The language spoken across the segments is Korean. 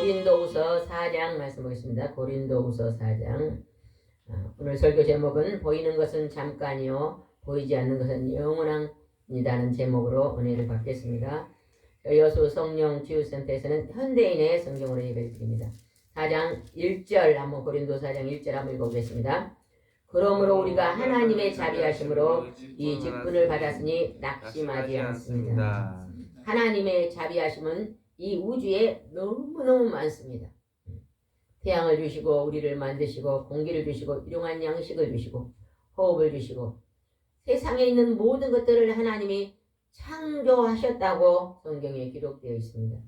고린도후서 4장 말씀 보겠습니다. 고린도후서 4장. 오늘 설교 제목은 보이는 것은 잠깐이요 보이지 않는 것은 영원합니다는 제목으로 은혜를 받겠습니다. 여수 성령 치유센터에서는 현대인의 성경으로 예배를 드립니다. 4장 1절 한번 고린도 4장 1절 한번 읽어보겠습니다. 그러므로 우리가 하나님의 자비하심으로 이 직분을 받았으니 낙심하지 않습니다. 하나님의 자비하심은 이 우주에 너무너무 많습니다. 태양을 주시고 우리를 만드시고 공기를 주시고 일용할 양식을 주시고 호흡을 주시고 세상에 있는 모든 것들을 하나님이 창조하셨다고 성경에 기록되어 있습니다.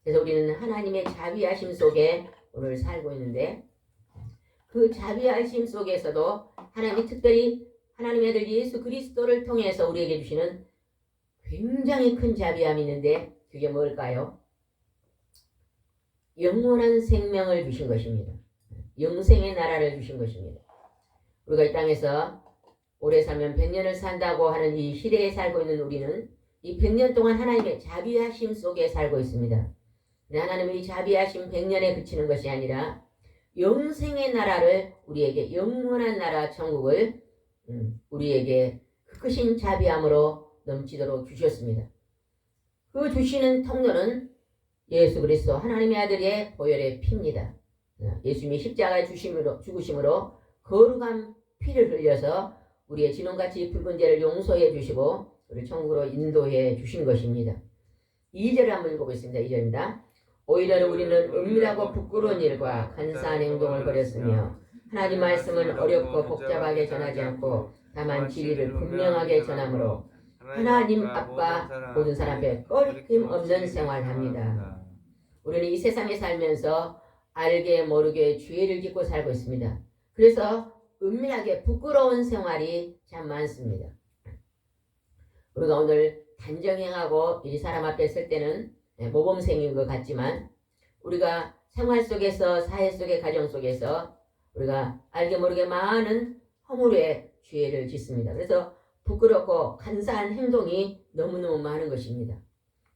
그래서 우리는 하나님의 자비하심 속에 오늘 살고 있는데 그 자비하심 속에서도 하나님이 특별히 하나님의 아들 예수 그리스도를 통해서 우리에게 주시는 굉장히 큰 자비함이 있는데 그게 뭘까요? 영원한 생명을 주신 것입니다. 영생의 나라를 주신 것입니다. 우리가 이 땅에서 오래 살면 100년을 산다고 하는 이 시대에 살고 있는 우리는 이 100년 동안 하나님의 자비하심 속에 살고 있습니다. 하나님은 이 자비하심 100년에 그치는 것이 아니라 영생의 나라를 우리에게 영원한 나라 천국을 우리에게 크신 자비함으로 넘치도록 주셨습니다. 그 주시는 통로는 예수 그리스도 하나님의 아들의 보혈의 피입니다. 예수님이 십자가에 죽으심으로 거룩한 피를 흘려서 우리의 진홍같이 붉은 죄를 용서해 주시고 우리 천국으로 인도해 주신 것입니다. 2절을 한번 읽어보겠습니다. 2절입니다. 오히려 우리는 은밀하고 부끄러운 일과 간사한 행동을 버렸으며 하나님 말씀은 어렵고 복잡하게 전하지 않고 다만 진리를 분명하게 전함으로 하나님 앞과 모든 사람 앞에 꺼리낌 없는 생활을 합니다. 우리는 이 세상에 살면서 알게 모르게 죄를 짓고 살고 있습니다. 그래서 은밀하게 부끄러운 생활이 참 많습니다. 우리가 오늘 단정행하고 이 사람 앞에 설 때는 모범생인 것 같지만 우리가 생활 속에서 사회 속의 가정 속에서 우리가 알게 모르게 많은 허물의 죄를 짓습니다. 그래서 부끄럽고 간사한 행동이 너무너무 많은 것입니다.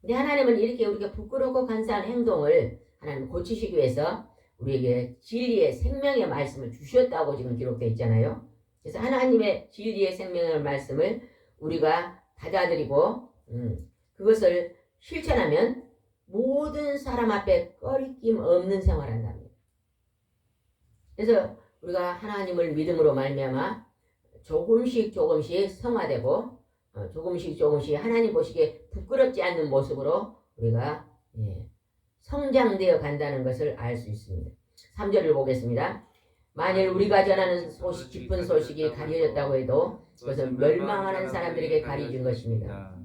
근데 하나님은 이렇게 우리가 부끄럽고 간사한 행동을 하나님 고치시기 위해서 우리에게 진리의 생명의 말씀을 주셨다고 지금 기록되어 있잖아요. 그래서 하나님의 진리의 생명의 말씀을 우리가 받아들이고 그것을 실천하면 모든 사람 앞에 꺼리낌 없는 생활을 한답니다. 그래서 우리가 하나님을 믿음으로 말미암아 조금씩 성화되고 조금씩 하나님 보시기에 부끄럽지 않는 모습으로 우리가 성장되어 간다는 것을 알 수 있습니다. 3절을 보겠습니다. 만일 우리가 전하는 깊은 소식이 가려졌다고 해도 그것은 멸망하는 사람들에게 가려진 것입니다.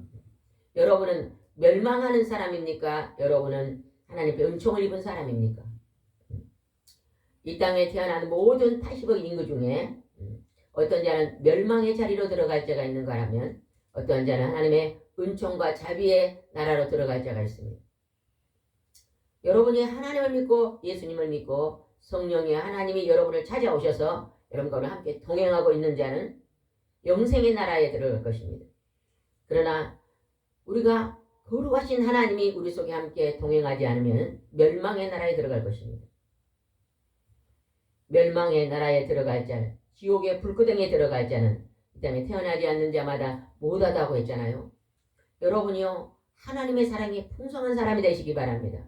여러분은 멸망하는 사람입니까? 여러분은 하나님의 은총을 입은 사람입니까? 이 땅에 태어난 모든 80억 인구 중에 어떤 자는 멸망의 자리로 들어갈 자가 있는가 하면 어떤 자는 하나님의 은총과 자비의 나라로 들어갈 자가 있습니다. 여러분이 하나님을 믿고 예수님을 믿고 성령의 하나님이 여러분을 찾아오셔서 여러분과 함께 동행하고 있는 자는 영생의 나라에 들어갈 것입니다. 그러나 우리가 거룩하신 하나님이 우리 속에 함께 동행하지 않으면 멸망의 나라에 들어갈 것입니다. 멸망의 나라에 들어갈 자는, 지옥의 불구덩이에 들어갈 자는 이 땅에 태어나지 않는 자마다 못하다고 했잖아요. 여러분이요, 하나님의 사랑이 풍성한 사람이 되시기 바랍니다.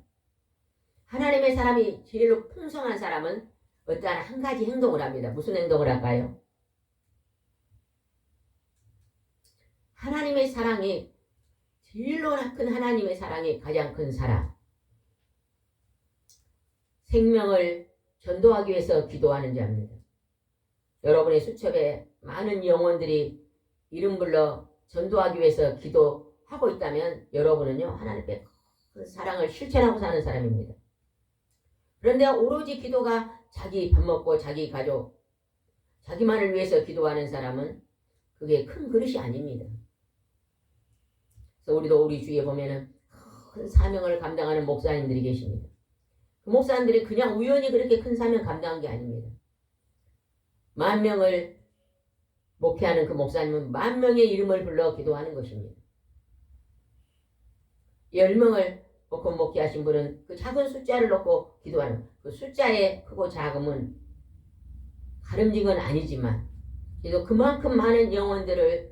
하나님의 사람이 제일로 풍성한 사람은 어떠한 한 가지 행동을 합니다. 무슨 행동을 할까요? 하나님의 사랑이 제일로 큰 하나님의 사랑이 가장 큰 사랑. 생명을 전도하기 위해서 기도하는 자입니다. 여러분의 수첩에 많은 영혼들이 이름 불러 전도하기 위해서 기도하고 있다면 여러분은요, 하나님의 그 사랑을 실천하고 사는 사람입니다. 그런데 오로지 기도가 자기 밥 먹고 자기 가족, 자기만을 위해서 기도하는 사람은 그게 큰 그릇이 아닙니다. 그래서 우리도 우리 주위에 보면은 큰 사명을 감당하는 목사님들이 계십니다. 그 목사님들이 그냥 우연히 그렇게 큰 사명 감당한 게 아닙니다. 10,000명을 목회하는 그 목사님은 10,000명의 이름을 불러 기도하는 것입니다. 10명을 놓고 목회하신 분은 그 작은 숫자를 놓고 기도하는, 그 숫자의 크고 작음은 가름진 건 아니지만 그래도 그만큼 많은 영혼들을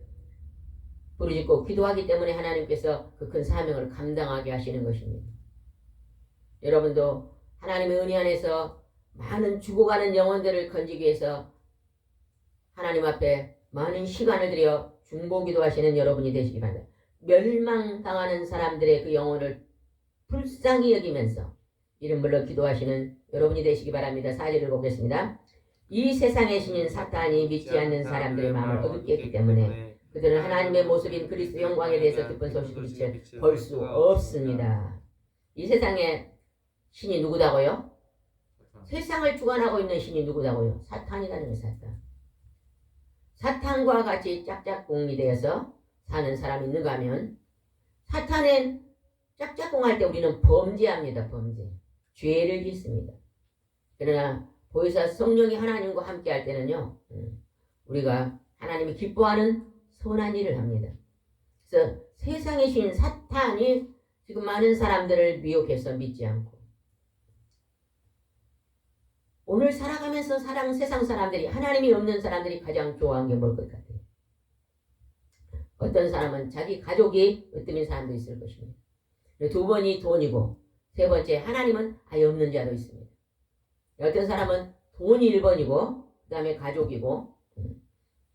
부르짖고 기도하기 때문에 하나님께서 그 큰 사명을 감당하게 하시는 것입니다. 여러분도 하나님의 은혜 안에서 많은 죽어가는 영혼들을 건지기 위해서 하나님 앞에 많은 시간을 들여 중보기도 하시는 여러분이 되시기 바랍니다. 멸망당하는 사람들의 그 영혼을 불쌍히 여기면서 이름 불러 기도하시는 여러분이 되시기 바랍니다. 4절을 보겠습니다. 이 세상의 신인 사탄이 믿지 않는 사람들의 마음을 어둡게 했기 때문에 그들은 하나님의 모습인 그리스도 영광에 대해서 기쁜 소식을 볼 수 없습니다. 이 세상의 신이 누구다고요? 세상을 주관하고 있는 신이 누구다고요? 사탄이라는 거예요. 사탄과 같이 짝짝꿍이 되어서 사는 사람이 있는가 하면 사탄의 짝짝꿍할 때 우리는 범죄합니다. 범죄. 죄를 짓습니다. 그러나 보혜사 성령이 하나님과 함께 할 때는요, 우리가 하나님이 기뻐하는 선한 일을 합니다. 그래서 세상의 신 사탄이 지금 많은 사람들을 미혹해서 믿지 않고 오늘 살아가면서 세상 사람들이, 하나님이 없는 사람들이 가장 좋아하는 게 뭘 것 같아요? 어떤 사람은 자기 가족이 으뜸인 사람도 있을 것입니다. 두 번이 돈이고 세 번째 하나님은 아예 없는 자도 있습니다. 어떤 사람은 돈이 1번이고 그 다음에 가족이고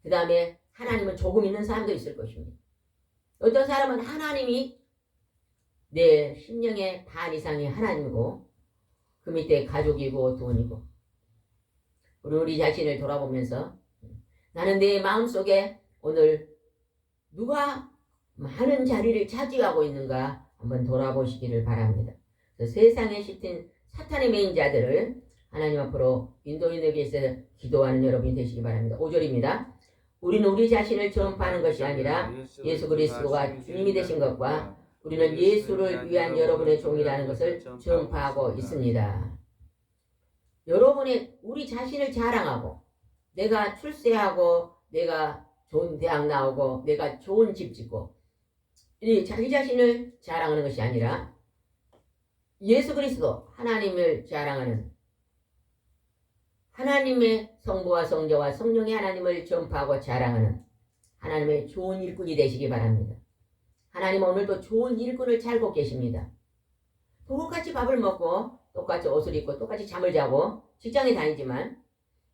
그 다음에 하나님은 조금 있는 사람도 있을 것입니다. 어떤 사람은 하나님이 내 심령의 반 이상이 하나님이고 그 밑에 가족이고 돈이고 우리 자신을 돌아보면서 나는 내 마음속에 오늘 누가 많은 자리를 차지하고 있는가 한번 돌아보시기를 바랍니다. 세상에 짙은 사탄의 메인자들을 하나님 앞으로 인도인에게 위해서 기도하는 여러분이 되시기 바랍니다. 5절입니다. 우리는 우리 자신을 전파하는 것이 아니라 예수 그리스도가 주님이 되신 것과 우리는 예수를 위한 여러분의 종이라는 것을 전파하고 있습니다. 여러분의 우리 자신을 자랑하고 내가 출세하고 내가 좋은 대학 나오고 내가 좋은 집 짓고 이 자기 자신을 자랑하는 것이 아니라 예수 그리스도 하나님을 자랑하는 하나님의 성부와 성자와 성령의 하나님을 전파하고 자랑하는 하나님의 좋은 일꾼이 되시기 바랍니다. 하나님은 오늘도 좋은 일꾼을 찾고 계십니다. 똑같이 밥을 먹고 똑같이 옷을 입고 똑같이 잠을 자고 직장에 다니지만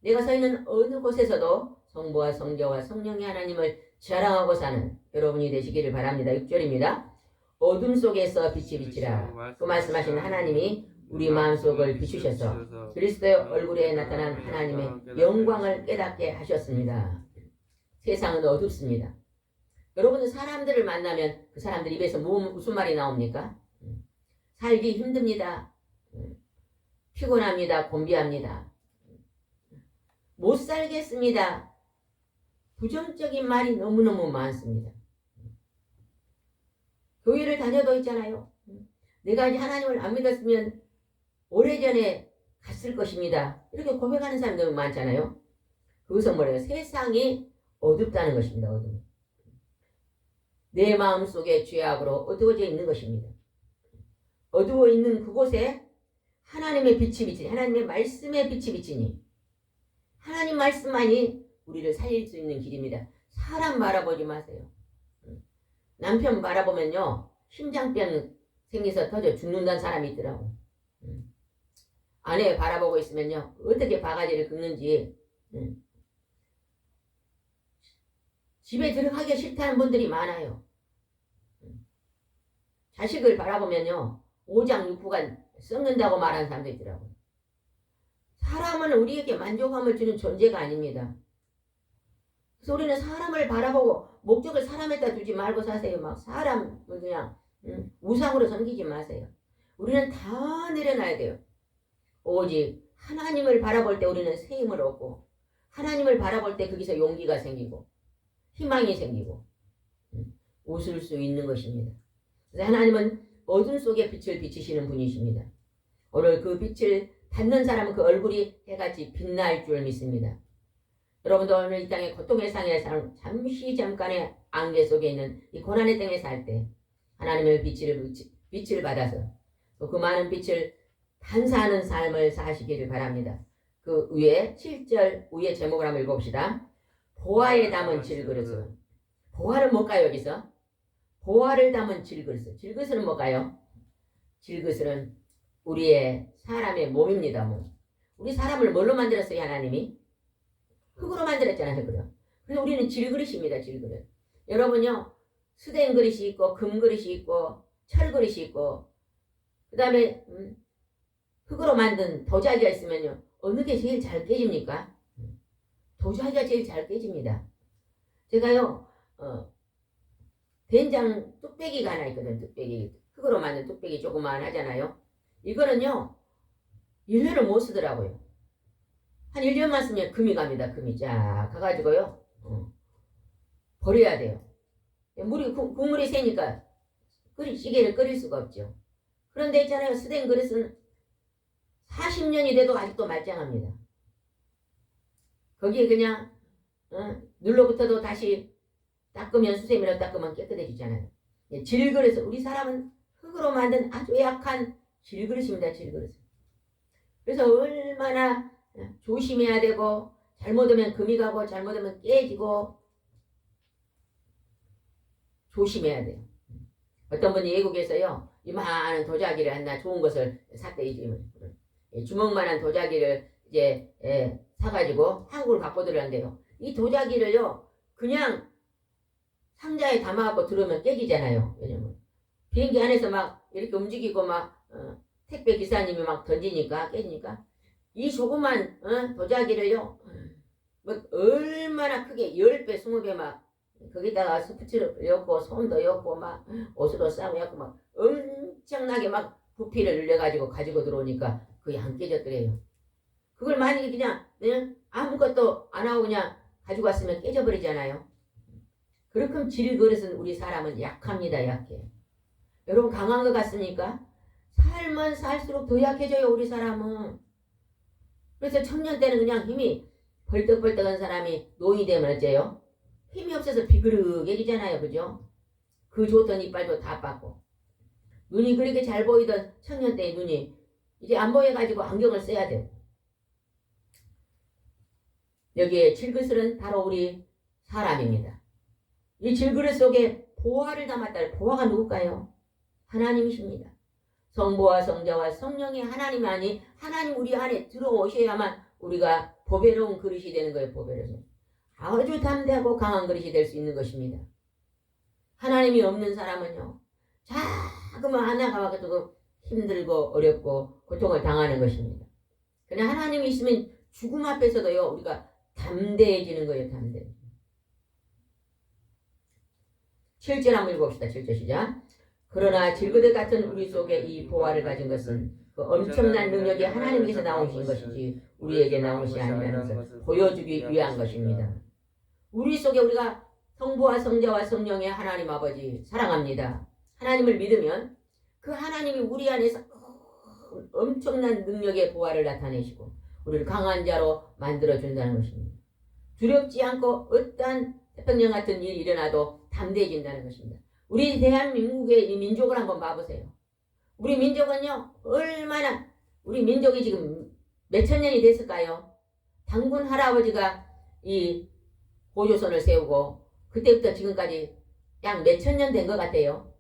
내가 서 있는 어느 곳에서도 성부와 성자와 성령의 하나님을 자랑하고 사는 여러분이 되시기를 바랍니다. 6절입니다. 어둠 속에서 빛이 비치라. 그 말씀하신 하나님이 우리 마음속을 비추셔서 그리스도의 얼굴에 나타난 하나님의 영광을 깨닫게 하셨습니다. 세상은 어둡습니다. 여러분은 사람들을 만나면 그 사람들 입에서 무슨 말이 나옵니까? 살기 힘듭니다. 피곤합니다. 곤비합니다. 못 살겠습니다. 부정적인 말이 너무너무 많습니다. 교회를 다녀도 있잖아요. 내가 이제 하나님을 안 믿었으면 오래전에 갔을 것입니다. 이렇게 고백하는 사람들 너무 많잖아요. 그것은 뭐래요? 세상이 어둡다는 것입니다. 어둠. 내 마음속에 죄악으로 어두워져 있는 것입니다. 어두워 있는 그곳에 하나님의 빛이 비치니, 하나님의 말씀의 빛이 비치니, 하나님 말씀만이 우리를 살릴 수 있는 길입니다. 사람 바라보지 마세요. 남편 바라보면요, 심장병 생겨서 터져 죽는다는 사람이 있더라고. 아내 바라보고 있으면요, 어떻게 바가지를 긁는지 집에 들어가기 싫다는 분들이 많아요. 자식을 바라보면요, 오장육부가 썩는다고 말하는 사람도 있더라고요. 사람은 우리에게 만족감을 주는 존재가 아닙니다. 그래서 우리는 사람을 바라보고 목적을 사람에다 두지 말고 사세요. 막 사람을 그냥 우상으로 섬기지 마세요. 우리는 다 내려놔야 돼요. 오직 하나님을 바라볼 때 우리는 새 힘을 얻고, 하나님을 바라볼 때 거기서 용기가 생기고 희망이 생기고 웃을 수 있는 것입니다. 그래서 하나님은 어둠 속에 빛을 비치시는 분이십니다. 오늘 그 빛을 받는 사람은 그 얼굴이 해같이 빛날 줄 믿습니다. 여러분도 오늘 이 땅의 고통의 상에 잠깐의 안개 속에 있는 이 고난의 땅에 살 때 하나님의 빛을 받아서 또 그 많은 빛을 반사하는 삶을 사시기를 바랍니다. 그 위에 7절 위에 제목을 한번 읽어봅시다. 보화에 담은 질그릇은, 보화를 뭘까요? 여기서 보화를 담은 질그릇은, 질그릇은 뭘까요? 질그릇은 우리의 사람의 몸입니다. 몸. 우리 사람을 뭘로 만들었어요? 하나님이 흙으로 만들었잖아요. 흙으로. 그래서 우리는 질그릇입니다. 질그릇. 여러분요, 스텐 그릇이 있고 금 그릇이 있고 철 그릇이 있고 그 다음에 흙으로 만든 도자기가 있으면요, 어느 게 제일 잘 깨집니까? 도자기가 제일 잘 깨집니다. 제가요, 된장 뚝배기가 하나 있거든. 뚝배기. 흙으로 만든 뚝배기 조그만 하잖아요. 이거는요, 1년을 못 쓰더라고요. 한 1년만 쓰면 금이 갑니다. 금이 쫙 가가지고요, 버려야 돼요. 국물이 새니까 찌개를 끓일 수가 없죠. 그런데 있잖아요, 스텐 그릇은 40년이 돼도 아직도 말짱합니다. 거기에 그냥 눌러붙어도 다시 닦으면, 수세미로 닦으면 깨끗해지잖아요. 질그릇은, 우리 사람은 흙으로 만든 아주 약한 질그릇입니다. 질그릇. 그래서 얼마나 조심해야 되고, 잘못하면 금이 가고 잘못하면 깨지고 조심해야 돼요. 어떤 분이 외국에서요, 이만한 도자기를 하나 좋은 것을 샀대. 주먹만한 도자기를 이제 사가지고 한국을 갖고 들어간대요. 이 도자기를요, 그냥 상자에 담아갖고 들어오면 깨지잖아요. 왜냐면 비행기 안에서 막 이렇게 움직이고 막 택배 기사님이 막 던지니까 깨지니까, 이 조그만 도자기를요, 뭐 얼마나 크게 10배 20배 막 거기다가 스푸츠를 엮고 솜도 엮고 막 옷으로 싸고 엮고 막 엄청나게 막 부피를 늘려가지고 가지고 들어오니까 그게 안 깨졌더래요. 그걸 만약에 그냥 아무것도 안 하고 그냥 가지고 왔으면 깨져버리잖아요. 그렇게 질그릇은 우리 사람은 약합니다. 약해. 여러분 강한 것 같습니까? 살면 살수록 더 약해져요. 우리 사람은. 그래서 청년 때는 그냥 힘이 벌떡벌떡한 사람이 노인이 되면 어째요? 힘이 없어서 비그르게지잖아요. 그죠? 그 좋던 이빨도 다 빠고, 눈이 그렇게 잘 보이던 청년 때의 눈이 이제 안 보여가지고 안경을 써야 돼요. 여기에 질그릇은 바로 우리 사람입니다. 이 질그릇 속에 보화를 담았다. 보화가 누굴까요? 하나님이십니다. 성부와 성자와 성령의 하나님이 아니, 하나님 우리 안에 들어오셔야만 우리가 보배로운 그릇이 되는 거예요. 보배로운. 아주 담대하고 강한 그릇이 될 수 있는 것입니다. 하나님이 없는 사람은요, 자꾸만 하나가 와가지고 힘들고 어렵고 고통을 당하는 것입니다. 그러나 하나님이 있으면 죽음 앞에서도요, 우리가 담대해지는 거예요, 담대. 7절 한번 읽어봅시다. 7절 시작. 그러나 질그릇 같은 우리 속에 이 보화를 가진 것은 그 엄청난 능력이 하나님께서 나오신 것이지 우리에게 나온 것이 아니라는 것을 보여주기 위한 것입니다. 우리 속에 우리가 성부와 성자와 성령의 하나님 아버지 사랑합니다. 하나님을 믿으면 그 하나님이 우리 안에서 엄청난 능력의 보화를 나타내시고 우리를 강한 자로 만들어준다는 것입니다. 두렵지 않고 어떠한 태평양 같은 일이 일어나도 담대해진다는 것입니다. 우리 대한민국의 이 민족을 한번 봐보세요. 우리 민족은요, 얼마나, 우리 민족이 지금 몇천 년이 됐을까요? 당군 할아버지가 이 고조선을 세우고 그때부터 지금까지 약 몇천 년 된 것 같아요.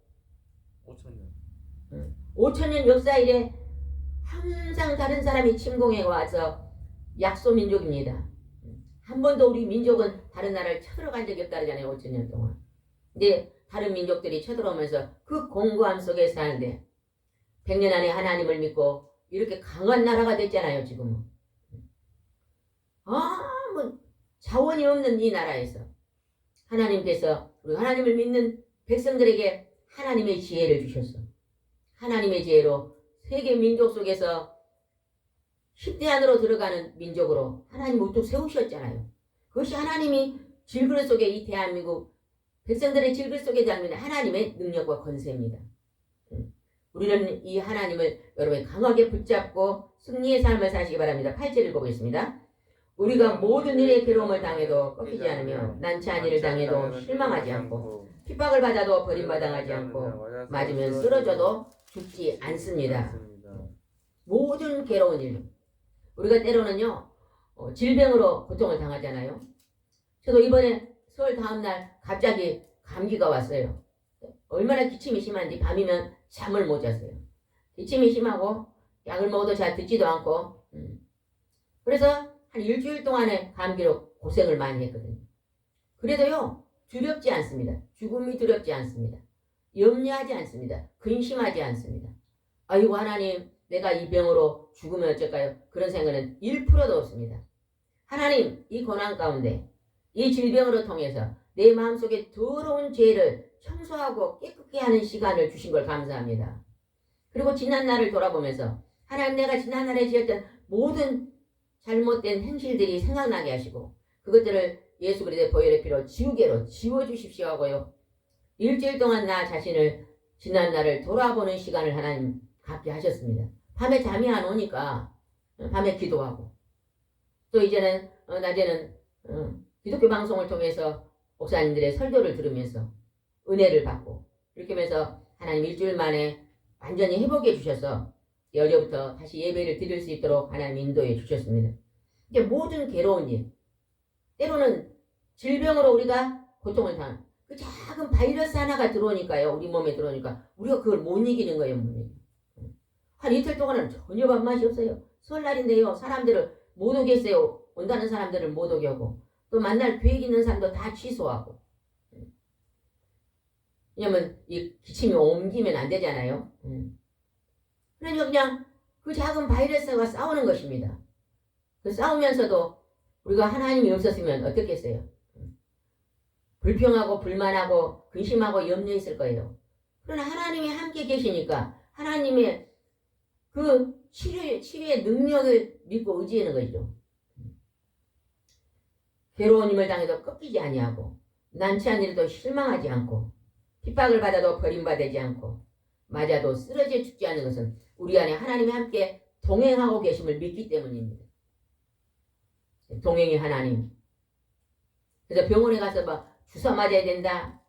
5,000년. 5,000년 역사 이래 항상 다른 사람이 침공해 와서 약소민족입니다. 한 번도 우리 민족은 다른 나라를 쳐들어간 적이 없다 그러잖아요. 5,000년 동안. 근데 다른 민족들이 쳐들어오면서 그 공고함 속에 사는데 100년 안에 하나님을 믿고 이렇게 강한 나라가 됐잖아요. 지금은. 아무 자원이 없는 이 나라에서 하나님께서 우리 하나님을 믿는 백성들에게 하나님의 지혜를 주셨어. 하나님의 지혜로 세계 민족 속에서 10대 안으로 들어가는 민족으로 하나님 우뚝 세우셨잖아요. 그것이 하나님이 질그릇 속에 이 대한민국 백성들의 질그릇 속에 담는 하나님의 능력과 권세입니다. 우리는 이 하나님을 여러분 강하게 붙잡고 승리의 삶을 사시기 바랍니다. 8절 읽어보겠습니다. 우리가 모든 일에 괴로움을 당해도 꺾이지 않으며 난처한 일을 당해도 실망하지 않고 핍박을 받아도 버림받아가지 않고 맞으면 쓰러져도 죽지 않습니다. 모든 괴로운 일. 우리가 때로는요, 질병으로 고통을 당하잖아요. 저도 이번에 설 다음날 갑자기 감기가 왔어요. 얼마나 기침이 심한지 밤이면 잠을 못 잤어요. 기침이 심하고 약을 먹어도 잘 듣지도 않고 그래서 한 일주일 동안에 감기로 고생을 많이 했거든요. 그래도요, 두렵지 않습니다. 죽음이 두렵지 않습니다. 염려하지 않습니다. 근심하지 않습니다. 아이고 하나님, 내가 이 병으로 죽으면 어쩔까요? 그런 생각은 1%도 없습니다. 하나님, 이 고난 가운데 이 질병으로 통해서 내 마음속에 더러운 죄를 청소하고 깨끗게 하는 시간을 주신 걸 감사합니다. 그리고 지난 날을 돌아보면서 하나님, 내가 지난 날에 지었던 모든 잘못된 행실들이 생각나게 하시고 그것들을 예수 그리스도의 보혈의 피로 지우개로 지워주십시오 하고요. 일주일 동안 나 자신을 지난 날을 돌아보는 시간을 하나님 갖게 하셨습니다. 밤에 잠이 안 오니까 밤에 기도하고 또 이제는 낮에는 기독교 방송을 통해서 목사님들의 설교를 들으면서 은혜를 받고 이렇게 하면서 하나님 일주일 만에 완전히 회복해 주셔서 어제부터 다시 예배를 드릴 수 있도록 하나님 인도해 주셨습니다. 이제 모든 괴로운 일, 때로는 질병으로 우리가 고통을 당한 그 작은 바이러스 하나가 들어오니까요, 우리 몸에 들어오니까 우리가 그걸 못 이기는 거예요. 못 이기는. 한 이틀 동안은 전혀 밥맛이 없어요. 설날인데요, 사람들을 못 오겠어요. 온다는 사람들을 못 오게 하고 또 만날 계획 있는 사람도 다 취소하고. 왜냐면 이 기침이 옮기면 안 되잖아요. 그러니까 그냥 그 작은 바이러스가 싸우는 것입니다. 그 싸우면서도 우리가 하나님이 없었으면 어떻겠어요? 불평하고 불만하고 근심하고 염려했을 거예요. 그러나 하나님이 함께 계시니까 하나님의 그 치유의 능력을 믿고 의지하는 거죠. 괴로운 힘을 당해도 꺾이지 아니하고 난처한 일에도 실망하지 않고 핍박을 받아도 버림받지 않고 맞아도 쓰러져 죽지 않는 것은 우리 안에 하나님이 함께 동행하고 계심을 믿기 때문입니다. 동행의 하나님. 그래서 병원에 가서 막 주사 맞아야 된다.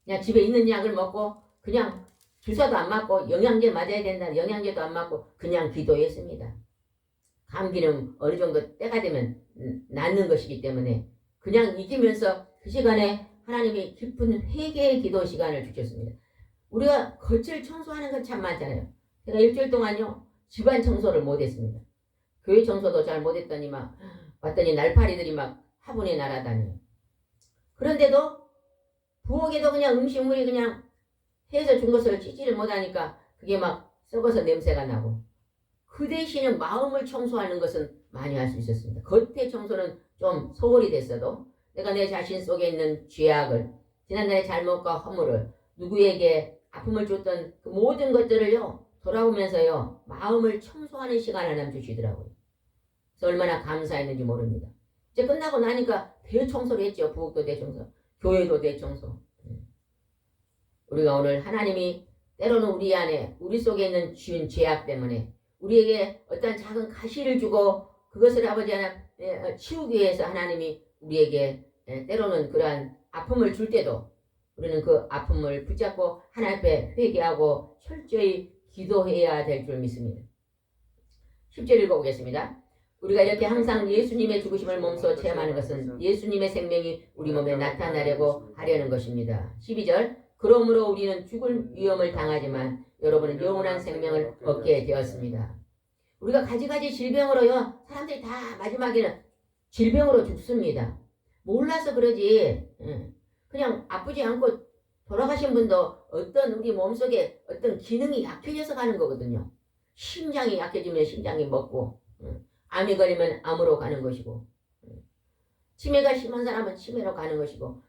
그냥 집에 있는 약을 먹고 그냥 주사도 안 맞고 영양제 맞아야 된다. 영양제도 안 맞고 그냥 기도했습니다. 감기는 어느 정도 때가 되면 낫는 것이기 때문에 그냥 이기면서 그 시간에 하나님이 깊은 회개의 기도 시간을 주셨습니다. 우리가 거칠 청소하는 건 참 많잖아요. 제가 일주일 동안요, 집안 청소를 못했습니다. 교회 청소도 잘 못했더니 막 왔더니 날파리들이 막 화분에 날아다녀요. 그런데도 부엌에도 그냥 음식물이 그냥 해서 준 것을 찢지를 못하니까 그게 막 썩어서 냄새가 나고, 그 대신에 마음을 청소하는 것은 많이 할 수 있었습니다. 겉의 청소는 좀 소홀히 됐어도 내가 내 자신 속에 있는 죄악을, 지난날의 잘못과 허물을, 누구에게 아픔을 줬던 그 모든 것들을요 돌아오면서요 마음을 청소하는 시간을 하나님 주시더라고요. 그래서 얼마나 감사했는지 모릅니다. 이제 끝나고 나니까 대청소를 했죠. 부엌도 대청소, 교회도 대청소. 우리가 오늘 하나님이 때로는 우리 안에, 우리 속에 있는 주인 죄악 때문에 우리에게 어떤 작은 가시를 주고 그것을 아버지 하나 치우기 위해서 하나님이 우리에게 때로는 그러한 아픔을 줄 때도 우리는 그 아픔을 붙잡고 하나님 앞에 회개하고 철저히 기도해야 될 줄 믿습니다. 10절 읽어보겠습니다. 우리가 이렇게 항상 예수님의 죽으심을 몸소 체험하는 것은 예수님의 생명이 우리 몸에 나타나려고 하려는 것입니다. 12절 그러므로 우리는 죽을 위험을 당하지만 여러분은 영원한 생명을 얻게 되었습니다. 우리가 가지가지 질병으로요 사람들이 다 마지막에는 질병으로 죽습니다. 몰라서 그러지 그냥 아프지 않고 돌아가신 분도 어떤 우리 몸속에 어떤 기능이 약해져서 가는 거거든요. 심장이 약해지면 심장이 먹고, 암이 걸리면 암으로 가는 것이고, 치매가 심한 사람은 치매로 가는 것이고,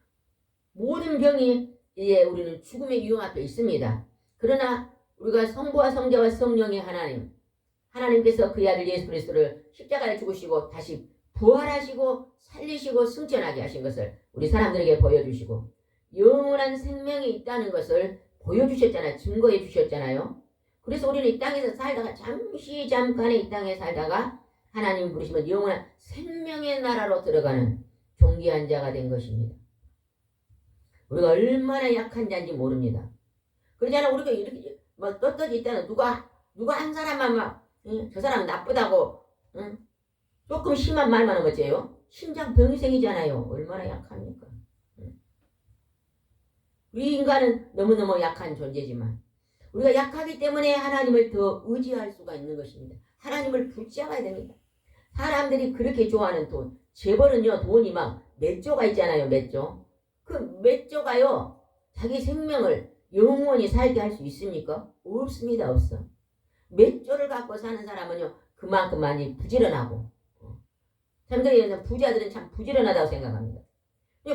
모든 병이 이제 우리는 죽음의 위험 앞에 있습니다. 그러나 우리가 성부와 성자와 성령의 하나님께서 그의 아들 예수 그리스도를 십자가에 죽으시고 다시 부활하시고 살리시고 승천하게 하신 것을 우리 사람들에게 보여주시고 영원한 생명이 있다는 것을 보여주셨잖아요. 증거해 주셨잖아요. 그래서 우리는 이 땅에서 살다가 잠깐의 이 땅에 살다가 하나님 부르시면 영원한 생명의 나라로 들어가는 존귀한 자가 된 것입니다. 우리가 얼마나 약한 자인지 모릅니다. 그러잖아. 우리가 이렇게 막 떳떳이 있다는 누가 한 사람만 막 저 사람 나쁘다고 조금 심한 말만 하면 어째요? 심장병이생이잖아요. 얼마나 약합니까? 우리 인간은 너무너무 약한 존재지만 우리가 약하기 때문에 하나님을 더 의지할 수가 있는 것입니다. 하나님을 붙잡아야 됩니다. 사람들이 그렇게 좋아하는 돈, 재벌은요 돈이 막 몇 조가 있잖아요. 몇 조. 그 몇 조가요 자기 생명을 영원히 살게 할 수 있습니까? 없습니다. 없어. 몇 조를 갖고 사는 사람은요 그만큼 많이 부지런하고, 사람들이 부자들은 참 부지런하다고 생각합니다.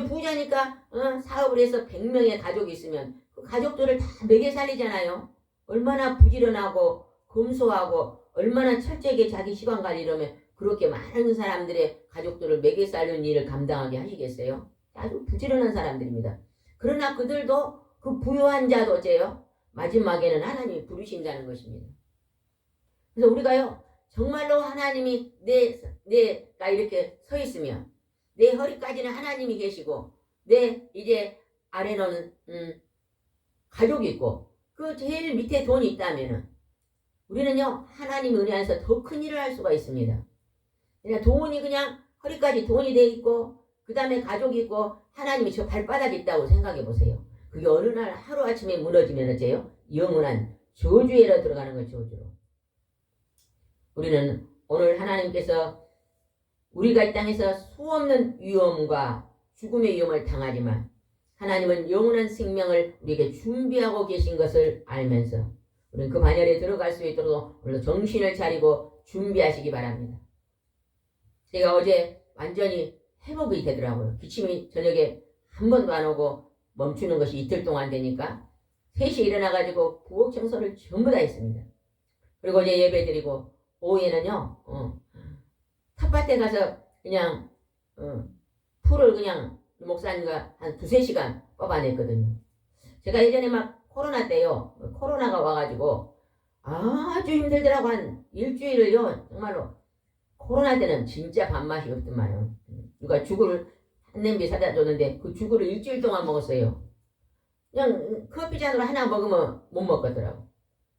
부자니까 사업을 해서 100명의 가족이 있으면 그 가족들을 다 먹여 살리잖아요. 얼마나 부지런하고 검소하고 얼마나 철저하게 자기 시간 관리를 하면 그렇게 많은 사람들의 가족들을 먹여 살리는 일을 감당하게 하시겠어요? 아주 부지런한 사람들입니다. 그러나 그들도 그 부유한 자도 어째요? 마지막에는 하나님이 부르신다는 것입니다. 그래서 우리가요 정말로 하나님이 내가 이렇게 서 있으면 내 허리까지는 하나님이 계시고 내 이제 아래로는 가족이 있고 그 제일 밑에 돈이 있다면은 우리는요 하나님 은혜 안에서 더 큰 일을 할 수가 있습니다. 그냥 돈이 그냥 허리까지 돈이 돼 있고 그 다음에 가족이 있고 하나님이 저 발바닥에 있다고 생각해 보세요. 그게 어느 날 하루아침에 무너지면 어째요? 영원한 저주에로 들어가는 거예요. 저주로. 우리는 오늘 하나님께서 우리가 이 땅에서 수없는 위험과 죽음의 위험을 당하지만 하나님은 영원한 생명을 우리에게 준비하고 계신 것을 알면서 우리는 그 반열에 들어갈 수 있도록 오늘 정신을 차리고 준비하시기 바랍니다. 제가 어제 완전히 회복이 되더라고요. 기침이 저녁에 한 번도 안 오고 멈추는 것이 이틀 동안 되니까 3시에 일어나가지고 부엌 청소를 전부 다 했습니다. 그리고 이제 예배 드리고 오후에는요 텃밭에 가서 그냥 풀을 그냥 목사님과 한 2-3시간 뽑아냈거든요. 제가 예전에 막 코로나 때요 코로나가 와가지고 아주 힘들더라고. 한 일주일을요 정말로 코로나 때는 진짜 밥맛이 없더만요. 누가 죽을 한 냄비 사다 줬는데 그 죽을 일주일 동안 먹었어요. 그냥 커피잔으로 하나 먹으면 못 먹겠더라고.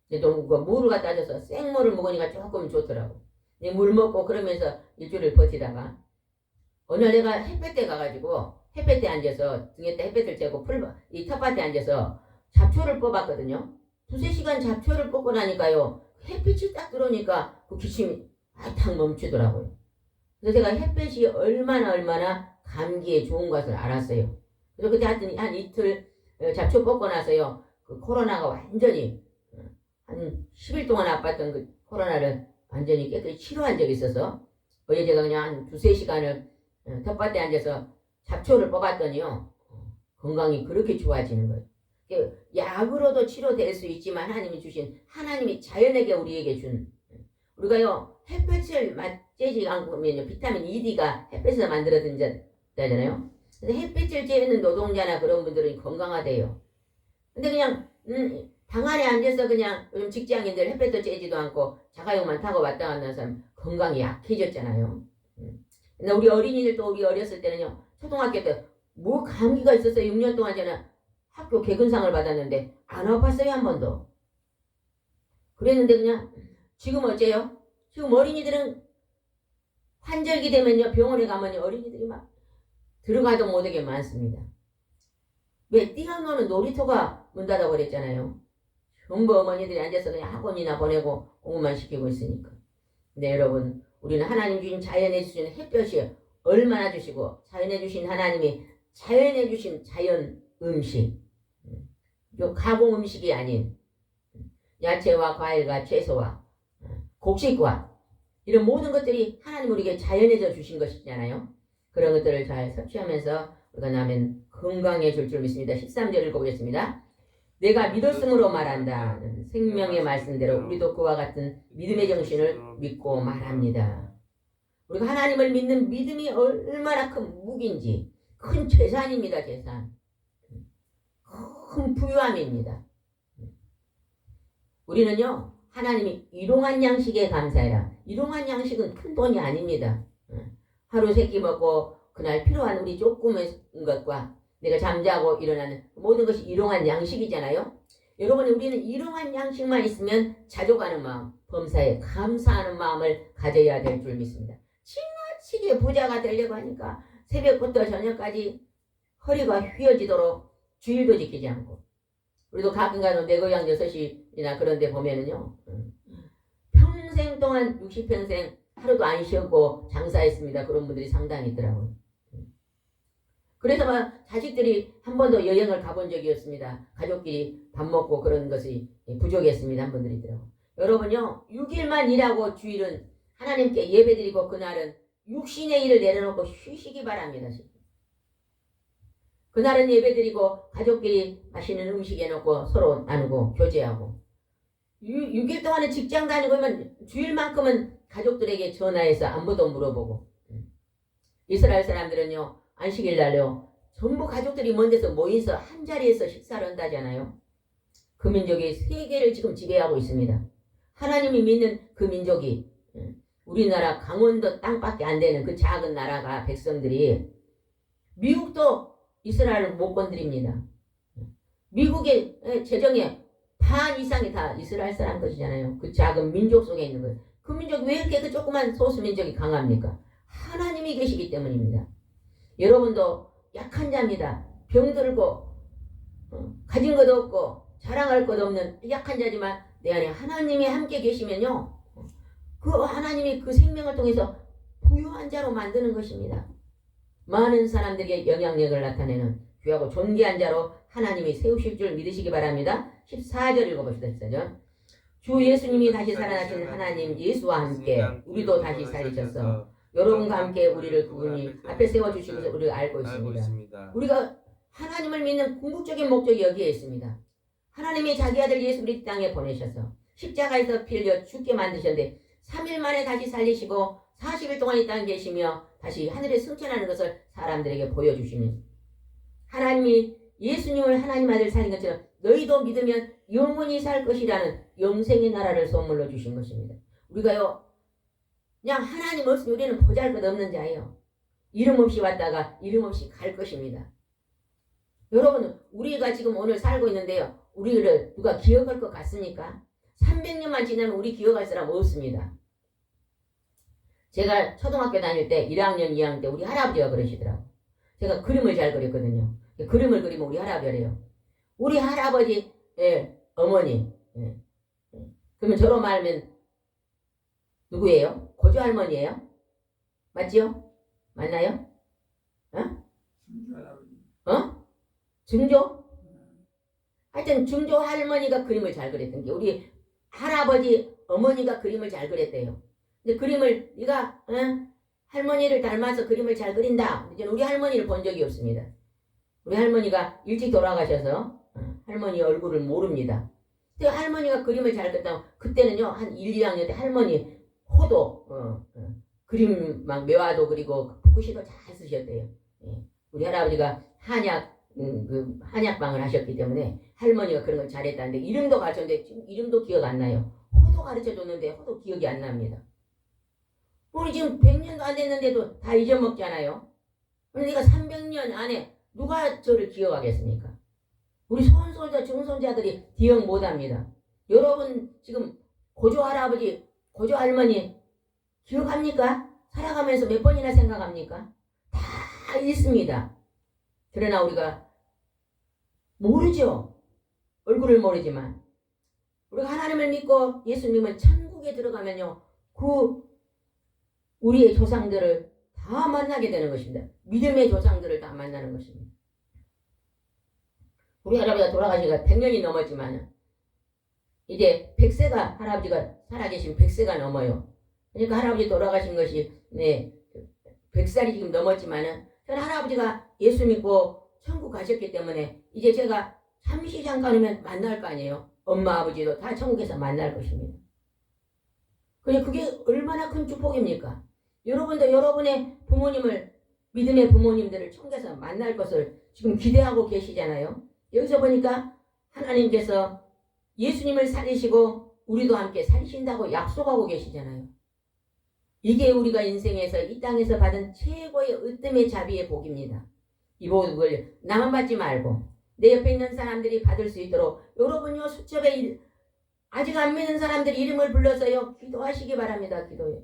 근데 좀 물을 갖다 줘서 생물을 먹으니까 조금 좋더라고. 물 먹고 그러면서 일주일을 버티다가 어느 날 내가 햇볕에 가가지고 햇볕에 앉아서 등에다 햇볕을 쬐고 이 텃밭에 앉아서 잡초를 뽑았거든요. 2-3시간 잡초를 뽑고 나니까요 햇빛이 딱 들어오니까 그 기침이 탁 멈추더라고요. 그래서 제가 햇볕이 얼마나 감기에 좋은 것을 알았어요. 그래서 그때 하여튼 한 이틀 잡초 뽑고 나서요. 그 코로나가 완전히 한 10일 동안 아팠던 그 코로나를 완전히 깨끗이 치료한 적이 있어서 어제 제가 그냥 한 두세 시간을 텃밭에 앉아서 잡초를 뽑았더니요. 건강이 그렇게 좋아지는 거예요. 약으로도 치료될 수 있지만 하나님이 주신 하나님이 자연에게 우리에게 준 우리가요 햇볕을 맞지 않으면 비타민 D가 햇볕에서 만들어진다잖아요. 근데 햇빛을 쬐는 노동자나 그런 분들은 건강하대요. 근데 그냥 방 안에 앉아서 그냥 요즘 직장인들 햇볕도 쬐지도 않고 자가용만 타고 왔다 갔다 하는 사람 건강이 약해졌잖아요. 근데 우리 어린이들도 우리 어렸을 때는요 초등학교 때 뭐 감기가 있었어요. 6년 동안 저는 학교 개근상을 받았는데 안 아팠어요 한 번도. 그랬는데 그냥 지금 어째요? 지금 어린이들은 환절기 되면요 병원에 가면 어린이들이 막 들어가도 못하게 많습니다. 왜 뛰어노는 놀이터가 문 닫아 버렸잖아요. 전부 어머니들이 앉아서 그냥 학원이나 보내고 공부만 시키고 있으니까. 근데 여러분 우리는 하나님 주신 자연에 주신 햇볕이 얼마나 주시고 자연에 주신 하나님이 자연에 주신 자연 음식 가공 음식이 아닌 야채와 과일과 채소와 곡식과 이런 모든 것들이 하나님 우리에게 자연에서 주신 것이잖아요. 그런 것들을 잘 섭취하면서 우리가 나면 건강해질 줄 믿습니다. 13절 읽어보겠습니다. 내가 믿었으므로 말한다. 생명의 말씀대로 우리도 그와 같은 믿음의 정신을 믿고 말합니다. 우리가 하나님을 믿는 믿음이 얼마나 큰 무기인지 큰 재산입니다. 재산. 큰 부유함입니다. 우리는요 하나님이 일용한 양식에 감사해라. 일용한 양식은 큰 돈이 아닙니다. 하루 세 끼 먹고 그날 필요한 우리 조금의 것과 내가 잠자고 일어나는 모든 것이 일용한 양식이잖아요. 여러분 우리는 일용한 양식만 있으면 자족하는 마음, 범사에 감사하는 마음을 가져야 될 줄 믿습니다. 지나치게 부자가 되려고 하니까 새벽부터 저녁까지 허리가 휘어지도록 주일도 지키지 않고 우리도 가끔 가도 내 고향 6시나 그런 데 보면은요 평생 동안 60평생 하루도 안 쉬었고 장사했습니다. 그런 분들이 상당히 있더라고요. 그래서 막 자식들이 한 번도 여행을 가본 적이 없습니다. 가족끼리 밥 먹고 그런 것이 부족했습니다. 한 분들이 있더라고요. 여러분요 6일만 일하고 주일은 하나님께 예배드리고 그날은 육신의 일을 내려놓고 쉬시기 바랍니다. 그날은 예배드리고 가족끼리 맛있는 음식 해놓고 서로 나누고 교제하고 6일 동안에 직장 다니고 하면 주일만큼은 가족들에게 전화해서 안부도 물어보고 이스라엘 사람들은요 안식일 날요 전부 가족들이 먼 데서 모여서 한 자리에서 식사를 한다잖아요. 그 민족이 세계를 지금 지배하고 있습니다. 하나님이 믿는 그 민족이 우리나라 강원도 땅밖에 안 되는 그 작은 나라가 백성들이 미국도 이스라엘을 못 건드립니다. 미국의 재정의 반 이상이 다 이스라엘 사람 것이잖아요. 그 작은 민족 속에 있는 거예요. 그 민족이 왜 이렇게 그 조그만 소수 민족이 강합니까? 하나님이 계시기 때문입니다. 여러분도 약한 자입니다. 병들고 가진 것도 없고 자랑할 것도 없는 약한 자지만 내 안에 하나님이 함께 계시면요. 그 하나님이 그 생명을 통해서 부유한 자로 만드는 것입니다. 많은 사람들에게 영향력을 나타내는 귀하고 존귀한 자로 하나님이 세우실 줄 믿으시기 바랍니다. 14절 읽어봅시다. 14절. 주 예수님이 다시 살아나신 하나님 예수와 함께 우리도 다시 살리셔서 여러분과 함께 우리를 그분이 앞에 세워주신 것을 우리가 알고 있습니다. 우리가 하나님을 믿는 궁극적인 목적이 여기에 있습니다. 하나님이 자기 아들 예수 우리 땅에 보내셔서 십자가에서 피 흘려 죽게 만드셨는데 3일 만에 다시 살리시고 40일 동안 이 땅에 계시며 다시 하늘에 승천하는 것을 사람들에게 보여주시는 하나님이 예수님을 하나님 아들 살린 것처럼 너희도 믿으면 영원히 살 것이라는 영생의 나라를 선물로 주신 것입니다. 우리가요 그냥 하나님 없으면 우리는 보잘것없는 자예요. 이름 없이 왔다가 이름 없이 갈 것입니다. 여러분 우리가 지금 오늘 살고 있는데요. 우리를 누가 기억할 것 같습니까? 300년만 지나면 우리 기억할 사람 없습니다. 제가 초등학교 다닐 때 1학년 2학년 때 우리 할아버지가 그러시더라고요. 제가 그림을 잘 그렸거든요. 그림을 그리면 우리 할아버지래요. 우리 할아버지 어머니 그러면 저로 말하면 누구예요? 고조 할머니예요? 맞지요? 맞나요? 어? 증조 할아버지. 어? 증조? 하여튼 증조 할머니가 그림을 잘 그렸던 게 우리 할아버지 어머니가 그림을 잘 그렸대요. 근데 그림을 네가 할머니를 닮아서 그림을 잘 그린다. 이제 우리 할머니를 본 적이 없습니다. 우리 할머니가 일찍 돌아가셔서 할머니 얼굴을 모릅니다. 근데 할머니가 그림을 잘 그렸다고 그때는요 한 1, 2학년 때 할머니 호도 그림 막 매화도 그리고 붓글씨도 잘 쓰셨대요. 예. 우리 할아버지가 그 한약방을 하셨기 때문에 할머니가 그런 걸 잘했다는데 이름도 가르쳤는데 지금 이름도 기억 안 나요. 호도 가르쳐줬는데 호도 기억이 안 납니다. 우리 지금 100년도 안 됐는데도 다 잊어먹잖아요. 그러니까 300년 안에 누가 저를 기억하겠습니까? 우리 손손자 중손자들이 기억 못합니다. 여러분 지금 고조 할아버지 고조 할머니 기억합니까? 살아가면서 몇 번이나 생각합니까? 다 있습니다. 그러나 우리가 모르죠. 얼굴을 모르지만 우리가 하나님을 믿고 예수님은 천국에 들어가면요 우리의 조상들을 다 만나게 되는 것입니다. 믿음의 조상들을 다 만나는 것입니다. 우리 할아버지가 돌아가시기가 100년이 넘었지만 이제 100세가 할아버지가 살아계신 100세가 넘어요. 그러니까 할아버지 돌아가신 것이 100살이 지금 넘었지만은 저는 할아버지가 예수 믿고 천국 가셨기 때문에 이제 제가 잠시 잠깐이면 만날 거 아니에요. 엄마 아버지도 다 천국에서 만날 것입니다. 그게 얼마나 큰 축복입니까? 여러분도 여러분의 부모님을 믿음의 부모님들을 천국에서 만날 것을 지금 기대하고 계시잖아요. 여기서 보니까 하나님께서 예수님을 살리시고 우리도 함께 살리신다고 약속하고 계시잖아요. 이게 우리가 인생에서 이 땅에서 받은 최고의 으뜸의 자비의 복입니다. 이 복을 나만 받지 말고 내 옆에 있는 사람들이 받을 수 있도록 여러분요 수첩에 아직 안 믿는 사람들 이름을 불러서요 기도하시기 바랍니다. 기도해.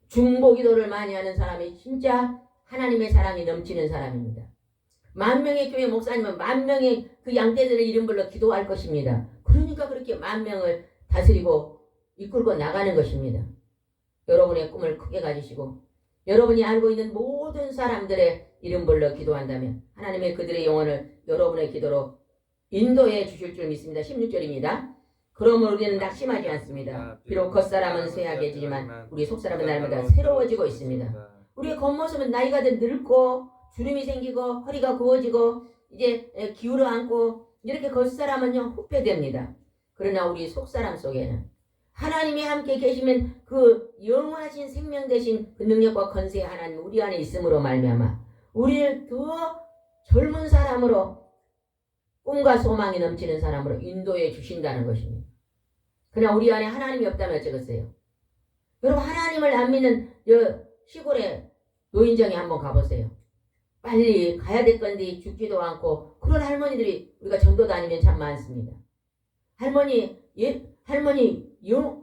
중보기도를 많이 하는 사람이 진짜 하나님의 사랑이 넘치는 사람입니다. 10,000명의 교회 목사님은 10,000명의 그 양떼들의 이름 불러 기도할 것입니다. 그러니까 그렇게 10,000명을 다스리고 이끌고 나가는 것입니다. 여러분의 꿈을 크게 가지시고 여러분이 알고 있는 모든 사람들의 이름 불러 기도한다면 하나님의 그들의 영혼을 여러분의 기도로 인도해 주실 줄 믿습니다. 16절입니다. 그러므로 우리는 낙심하지 않습니다. 비록 겉사람은 쇠하게지만 우리 속사람은 날마다 새로워지고 있습니다. 우리의 겉모습은 나이가 든 늙고 주름이 생기고 허리가 구워지고 이제 기울어 앉고 이렇게 겉사람은요 후패됩니다. 그러나 우리 속사람 속에는 하나님이 함께 계시면 그 영원하신 생명 되신 그 능력과 권세의 하나님 우리 안에 있음으로 말미암아 우리를 더 젊은 사람으로 꿈과 소망이 넘치는 사람으로 인도해 주신다는 것입니다. 그러나 우리 안에 하나님이 없다면 어쩌겠어요? 여러분 하나님을 안 믿는 시골에 노인정에 한번 가보세요. 빨리 가야 될 건데 죽지도 않고 그런 할머니들이 우리가 전도 다니면 참 많습니다. 할머니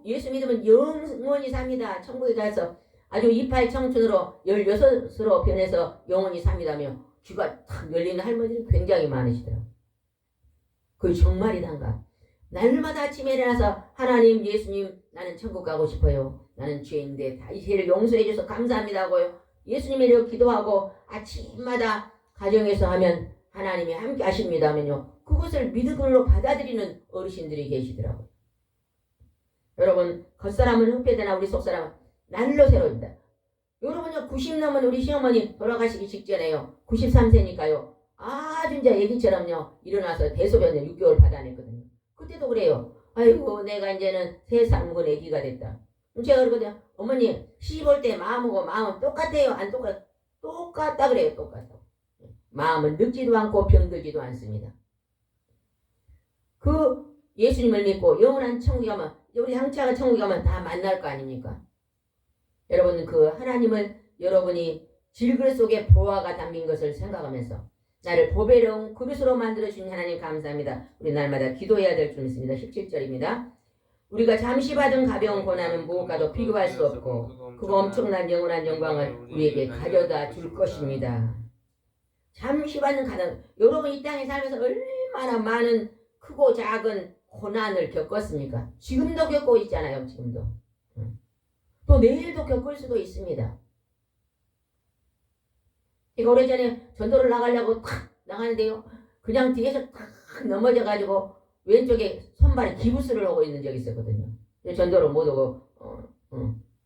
예수 믿으면 영원히 삽니다. 천국에 가서 아주 이팔 청춘으로 16으로 변해서 영원히 삽니다며 귀가 탁 열리는 할머니들이 굉장히 많으시더라고요. 그게 정말이단가. 날마다 아침에 일어나서 하나님 예수님 나는 천국 가고 싶어요. 나는 죄인데 다 이 죄를 용서해 줘서 감사합니다고요. 예수님에 대해 기도하고 아침마다 가정에서 하면 하나님이 함께 하십니다 하면요. 그것을 믿음으로 받아들이는 어르신들이 계시더라고요. 여러분 겉사람은 흡해되나 우리 속사람은 날로 새로운다. 여러분요 90 넘은 우리 시어머니 돌아가시기 직전에요. 93세니까요. 아주 이제 애기처럼요 일어나서 대소변을 6개월 받아냈거든요. 그때도 그래요. 아이고 내가 이제는 3살 먹은 애기가 됐다. 제가 그러거든요. 어머니 시집 올 때 마음하고 마음은 똑같아요? 안 똑같다 그래요. 똑같다. 마음은 늙지도 않고 병들지도 않습니다. 그 예수님을 믿고 영원한 천국에 가면 우리 형제가 천국에 가면 다 만날 거 아닙니까? 여러분 그 하나님을 여러분이 질그릇 속에 보화가 담긴 것을 생각하면서 나를 보배로운 그릇으로 만들어주신 하나님 감사합니다. 우리 날마다 기도해야 될 줄 믿습니다. 17절입니다. 우리가 잠시 받은 가벼운 고난은 무엇과도 비교할 수 없고 그 엄청난 영원한 영광을 우리에게 가져다 줄 것입니다. 잠시 받는 가난 여러분 이 땅에 살면서 얼마나 많은 크고 작은 고난을 겪었습니까? 지금도 겪고 있잖아요. 지금도. 또 내일도 겪을 수도 있습니다. 제가 오래전에 전도를 나가려고 탁 나가는데요. 그냥 뒤에서 탁 넘어져가지고 왼쪽에 손발에 기부스를 하고 있는 적이 있었거든요. 전도를 못 오고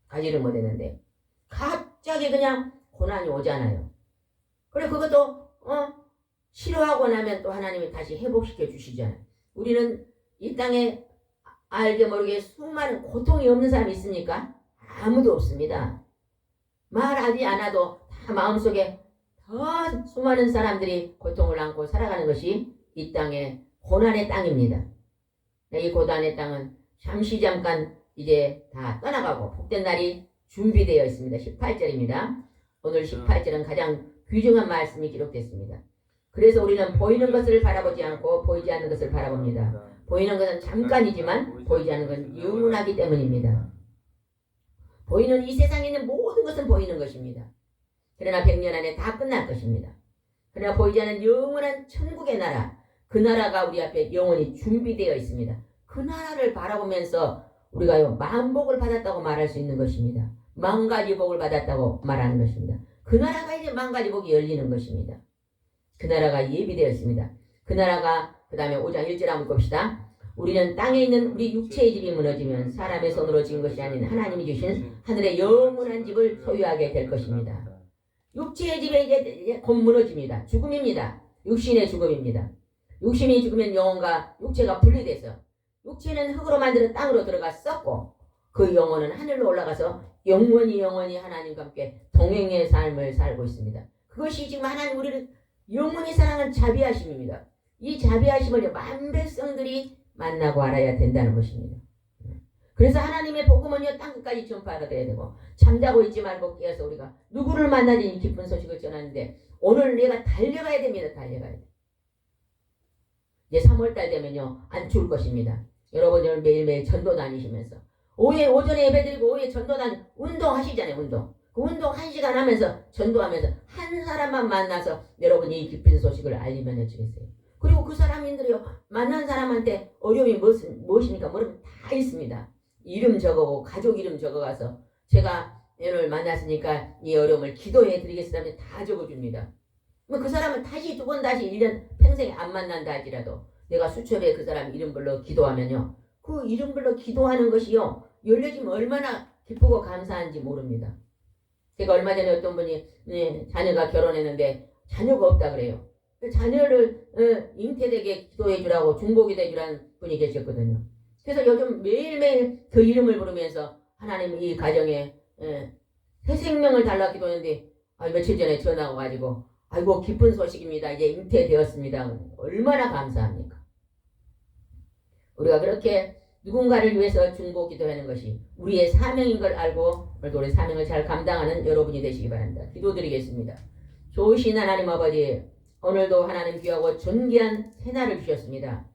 가지를 못했는데 갑자기 그냥 고난이 오잖아요. 그래 그것도 싫어하고 나면 또 하나님이 다시 회복시켜 주시잖아요. 우리는 이 땅에 알게 모르게 수많은 고통이 없는 사람이 있습니까? 아무도 없습니다. 말하지 않아도 다 마음속에 더 수많은 사람들이 고통을 안고 살아가는 것이 이 땅의 고난의 땅입니다. 이 고난의 땅은 잠깐 이제 다 떠나가고 복된 날이 준비되어 있습니다. 18절입니다. 오늘 18절은 가장 귀중한 말씀이 기록됐습니다. 그래서 우리는 보이는 것을 바라보지 않고 보이지 않는 것을 바라봅니다. 보이는 것은 잠깐이지만 보이지 않는 건 영원하기 때문입니다. 보이는 이 세상에 있는 모든 것은 보이는 것입니다. 그러나 100년 안에 다 끝날 것입니다. 그러나 보이지 않는 영원한 천국의 나라, 그 나라가 우리 앞에 영원히 준비되어 있습니다. 그 나라를 바라보면서 우리가 만복을 받았다고 말할 수 있는 것입니다. 만가지 복을 받았다고 말하는 것입니다. 그 나라가 이제 만가지 복이 열리는 것입니다. 그 나라가 예비되어 있습니다. 그 나라가 그 다음에 5장 1절 한번 봅시다. 우리는 땅에 있는 우리 육체의 집이 무너지면 사람의 손으로 지은 것이 아닌 하나님이 주신 하늘의 영원한 집을 소유하게 될 것입니다. 육체의 집에 이제 곧 무너집니다. 죽음입니다. 육신의 죽음입니다. 육신이 죽으면 영혼과 육체가 분리돼서 육체는 흙으로 만드는 땅으로 들어가 썩고 그 영혼은 하늘로 올라가서 영원히 하나님과 함께 동행의 삶을 살고 있습니다. 그것이 지금 하나님 우리를 영원히 사랑하는 자비하심입니다. 이 자비하심을 만백성들이 만나고 알아야 된다는 것입니다. 그래서 하나님의 복음은요 땅끝까지 전파가 돼야 되고 잠자고 있지 말고 깨어서 우리가 누구를 만나지 이 기쁜 소식을 전하는데 오늘 내가 달려가야 됩니다. 달려가야 돼. 이제 3월달 되면요 안 추울 것입니다. 여러분들 매일매일 전도 다니시면서 오전에 예배드리고 오후에 전도 운동하시잖아요. 그 운동 1시간 하면서 전도하면서 한 사람만 만나서 여러분이 이 기쁜 소식을 알리면 어쩌겠어요. 그리고 그 사람들이요 만난 사람한테 어려움이 무엇이니까 물으면 다 있습니다. 이름 적어고 가족 이름 적어가서 제가 오늘 만났으니까 이 어려움을 기도해 드리겠습니다. 다 적어줍니다. 그 사람은 다시 두 번 다시 1년 평생에 안 만난다 할지라도 내가 수첩에 그 사람 이름별로 기도하면요 그 이름별로 기도하는 것이요 열려지면 얼마나 기쁘고 감사한지 모릅니다. 제가 얼마 전에 어떤 분이 자녀가 결혼했는데 자녀가 없다 그래요. 자녀를 잉태되게 기도해 주라고 중보기도 해주라는 분이 계셨거든요. 그래서 요즘 매일매일 그 이름을 부르면서 하나님 이 가정에 새 생명을 달라 기도했는데 며칠 전에 전화가 와가지고 아이고 기쁜 소식입니다. 이제 잉태되었습니다. 얼마나 감사합니까? 우리가 그렇게 누군가를 위해서 중보 기도하는 것이 우리의 사명인 걸 알고 오늘도 우리 사명을 잘 감당하는 여러분이 되시기 바랍니다. 기도드리겠습니다. 좋으신 하나님 아버지 오늘도 하나님 귀하고 존귀한 새날을 주셨습니다.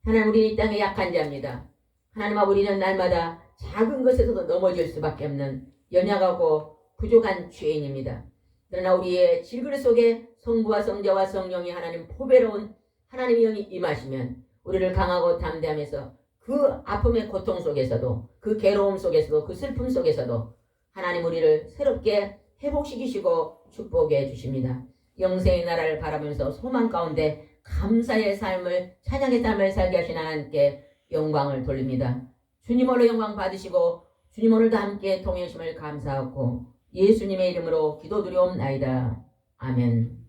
하나님 우리 이 땅에 약한 자입니다. 하나님 아버지 우리는 날마다 작은 것에서도 넘어질 수밖에 없는 연약하고 부족한 죄인입니다. 그러나 우리의 질그릇 속에 성부와 성자와 성령이 하나님 포배로운 하나님의 영이 임하시면 우리를 강하고 담대하면서 그 아픔의 고통 속에서도 그 괴로움 속에서도 그 슬픔 속에서도 하나님 우리를 새롭게 회복시키시고 축복해 주십니다. 영생의 나라를 바라보면서 소망 가운데 감사의 삶을 찬양의 삶을 살게 하신 하나님께 영광을 돌립니다. 주님으로 영광 받으시고 주님 오늘도 함께 통행하심을 감사하고 예수님의 이름으로 기도드리옵나이다. 아멘.